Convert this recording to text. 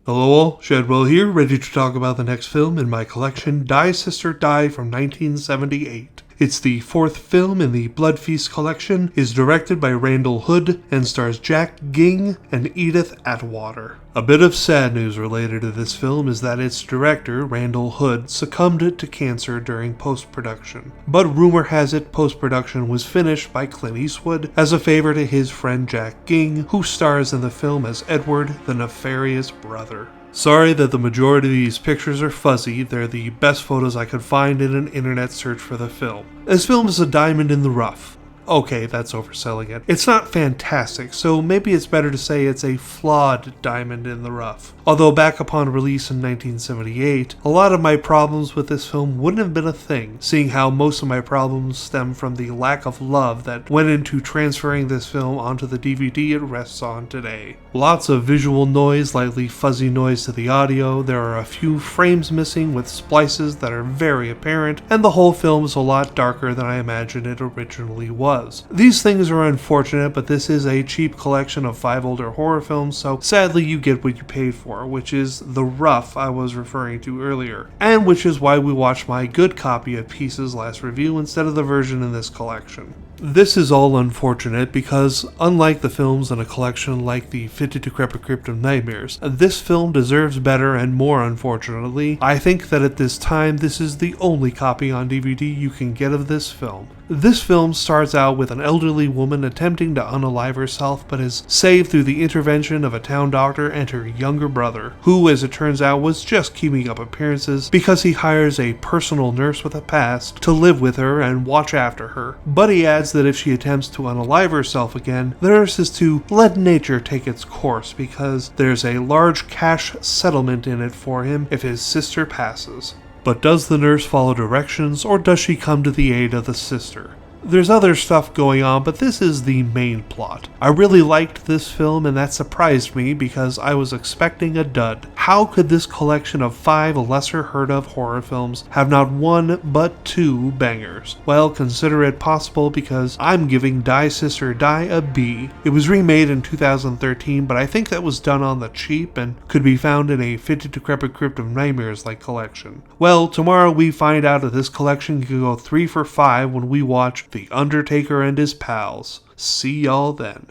Hello all, Shadwell here, ready to talk about the next film in my collection, Die Sister Die from 1978. It's the fourth film in the Blood Feast collection, is directed by Randall Hood, and stars Jack Ging and Edith Atwater. A bit of sad news related to this film is that its director, Randall Hood, succumbed to cancer during post-production. But rumor has it post-production was finished by Clint Eastwood as a favor to his friend Jack Ging, who stars in the film as Edward, the nefarious brother. Sorry that the majority of these pictures are fuzzy, they're the best photos I could find in an internet search for the film. This film is a diamond in the rough. Okay, that's overselling it. It's not fantastic, so maybe it's better to say it's a flawed diamond in the rough. Although back upon release in 1978, a lot of my problems with this film wouldn't have been a thing, seeing how most of my problems stem from the lack of love that went into transferring this film onto the DVD it rests on today. Lots of visual noise, slightly fuzzy noise to the audio, there are a few frames missing with splices that are very apparent, and the whole film is a lot darker than I imagined it originally was. These things are unfortunate, but this is a cheap collection of 5 older horror films, so sadly you get what you paid for, which is the rough I was referring to earlier, and which is why we watched my good copy of Pieces last review instead of the version in this collection. This is all unfortunate because, unlike the films in a collection like the Fitted Decrepit Crypt of Nightmares, this film deserves better, and more unfortunately, I think that at this time this is the only copy on DVD you can get of this film. This film starts out with an elderly woman attempting to unalive herself but is saved through the intervention of a town doctor and her younger brother, who as it turns out was just keeping up appearances because he hires a personal nurse with a past to live with her and watch after her. But he adds that if she attempts to unalive herself again, the nurse is to let nature take its course because there's a large cash settlement in it for him if his sister passes. But does the nurse follow directions, or does she come to the aid of the sister? There's other stuff going on, but this is the main plot. I really liked this film, and that surprised me because I was expecting a dud. How could this collection of 5 lesser heard of horror films have not 1 but 2 bangers? Well, consider it possible because I'm giving Die Sister Die a B. It was remade in 2013, but I think that was done on the cheap and could be found in a Fitted Decrepit Crypt of Nightmares like collection. Well, tomorrow we find out that this collection can go 3 for 5 when we watch The Undertaker and His Pals. See y'all then.